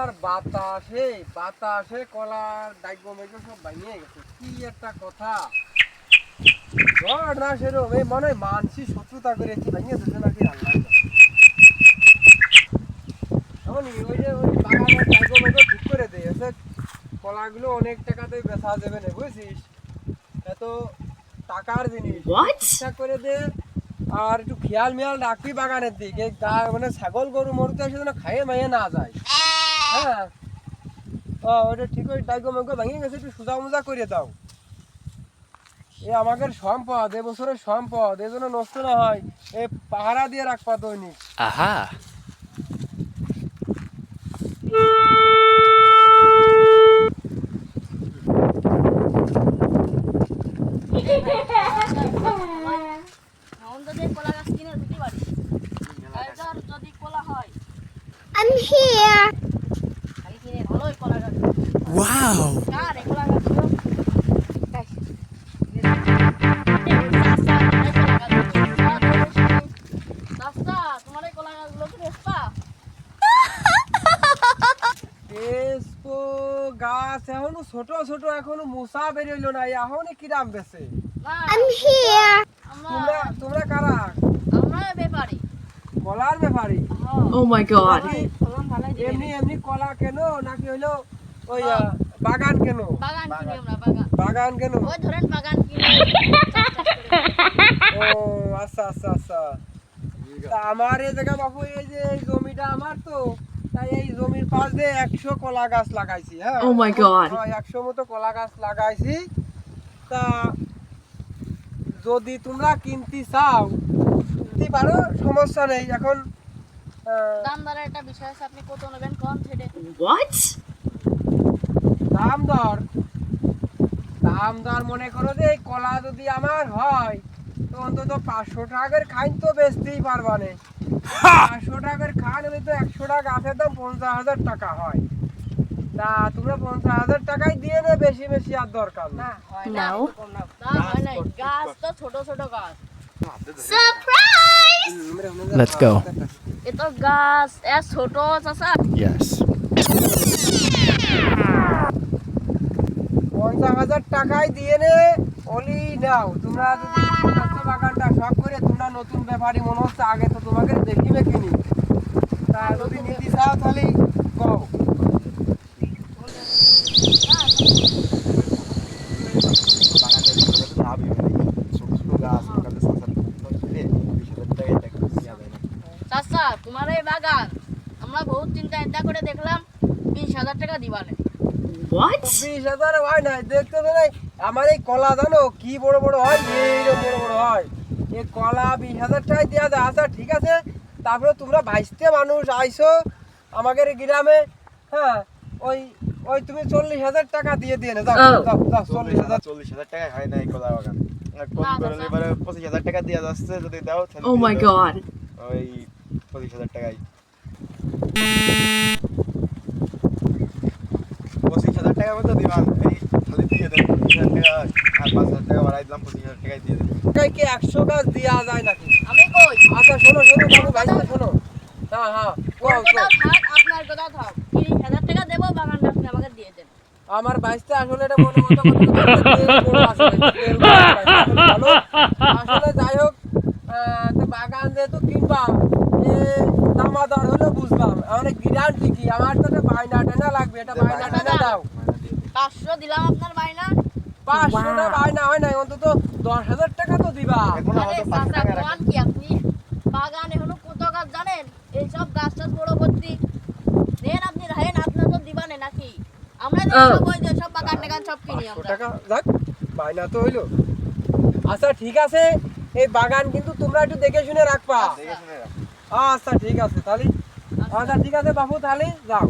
আর বাতাসে বাতাসে কলার ডাইগো মেগো সব ভাঙিয়ে গেছে। কি একটা কথা, ঝড় না সেরকম, এই মনে হয় মানসি শত্রুতা করেছি ভাঙিয়ে দিচ্ছে নাকি আল্লাহ জানে। এমনই ওই যে ওই বাগানের ডাইগো মেগো ঠিক করে দিয়েছে, কলাগুলো অনেক টাকাতে বেচা যাবে না বুঝছিস, এত টাকার জিনিস ঠিকঠাক করে দে। আর একটু খেয়াল মিয়াল রাখবি বাগানের দিকে, মানে ছাগল গরু মরুতে এসে যেন খাইয়ে মাইয়ে না যায়। হ্যাঁ ওটা ঠিক, ওই ডাইগো মেগো ভেঙে গেছে, একটু সোজা মোজা করে দাও। এ আমাদের সম্পদ, এবছরের সম্পদ, এই জন্য নষ্ট না হয়, এই পাহারা দিয়ে রাখবা দৈনিক। আহা I'm here. wow পেস্পো গাছ এখনো ছোট ছোট, এখনো মুসা বেরোইলো না, এখনই কিরাম বেছে। I'm here. তোমরা কারা? কলার ব্যাপারী? Oh my god. এমনি এমনি কলা কেন নাকি হইলো ওই বাগান কেন? বাগান কেন? ও আচ্ছা আচ্ছা আচ্ছা। তা আমার এই জায়গা বাবু, এই যে এই জমিটা আমার, তো তাই এই জমির পাশ দিয়ে 100 কলা গাছ লাগাইছি। হ্যাঁ Oh my god. 100 মতো কলা গাছ লাগাইছি। তা যদি তোমরা কিনতে চাও কিনতে পারো, সমস্যা নেই। এখন What? দাম দর মনে করো যে এই কলা যদি আমার হয় তো অন্তত 500 টাকার খাইন তো বেচতেই পারবা না। 500 টাকার খান হলে তো 100 টাকা গাছের দাম 50,000 টাকা হয়। তা তোমরা 50,000 টাকাই দিয়ে নে, বেশি বেশি আর দরকার না। No. Surprise! Let's go. ছোট চাচা Yes. 50,000 টাকাই দিয়ে নে, ওলি নাও। তোমরা যদি বাগানটা শখ করে, তোমরা নতুন ব্যাপারী মনে হচ্ছে, আগে তো তোমাকে দেখিবে কিনি। তা যদি নিতে চাও তাহলে কও। চাচা তোমার এই বাগান আমরা বহুত চিন্তা করে দেখলাম 20,000 টাকা দিবানে। What? 20,000 হয় না, দেখতে তো নাই। আমার এই কলা জানো কি বড় বড় হয়, এইরকম বড় বড় হয়। এই কলা 20,000 টাকায় দেওয়া যায়। আচ্ছা ঠিক আছে, তারপরে তোমরা ভাইস্তে মানুষ আইছো আমাদের গ্রামে। হ্যাঁ ওই ওই তুমি 40,000 টাকা দিয়ে দিয়ে না, যাও যাও যাও। 40,000 টাকায় হয় না এই কলা বাগান। কম করে এবারে 25,000 টাকা দেওয়া যাচ্ছে, যদি দাও তাহলে Oh my god. ওই 25,000 টাকায় 25,000 টাকা মতো দিবান। এই খালি দিয়ে দেন 25,000 টাকা, আর 5,000 টাকা বাড়াই দিলাম, 25,000 টাকায় দিয়ে দেন। কি 100 গাছ দেওয়া যায় নাকি? আমি কই আচ্ছা শোনো শোনো বাবু, ভাইস্তে শোনো। হ্যাঁ হ্যাঁ ওর কথা থাক, আপনার কথা থাক। 30,000 টাকা দেব, বাগানটা আপনি আমাকে দিয়ে দেন। আমার বাইশটা আসলে এটা মনে মতো ভালো। আসলে যাই হোক, তো বাগান যেহেতু কিনবা, দামাদার হলে বুঝলাম। আমার গ্যারান্টি কি, আমার তো বায়না টানা লাগবে, এটা বায়না টানা দাও। 500 দিলাম আপনার বায়না। 500 টা বায়না হয় না, অন্তত 10,000 টাকা তো দিবা। এখন আরে আমাদের 500 চাচা টাকা কোন কি আপনি বাগান এখনো কত গাছ জানেন? এই সব গাছ টাছ বড় ভর্তি দেন, আপনি রাহেন, আপনার তো দিবানে নাকি? আমরা সব ওই যে সব বাগান টাগান সব কিনি 500 আমরা। টাকা যাক, বায়না তো হইলো। আচ্ছা ঠিক আছে, এই বাগান কিন্তু তোমরা একটু দেখে শুনে রাখবা। দেখে শুনে রাখ। আচ্ছা ঠিক আছে তাহলে, আচ্ছা ঠিক আছে বাবু, তাহলে যাও।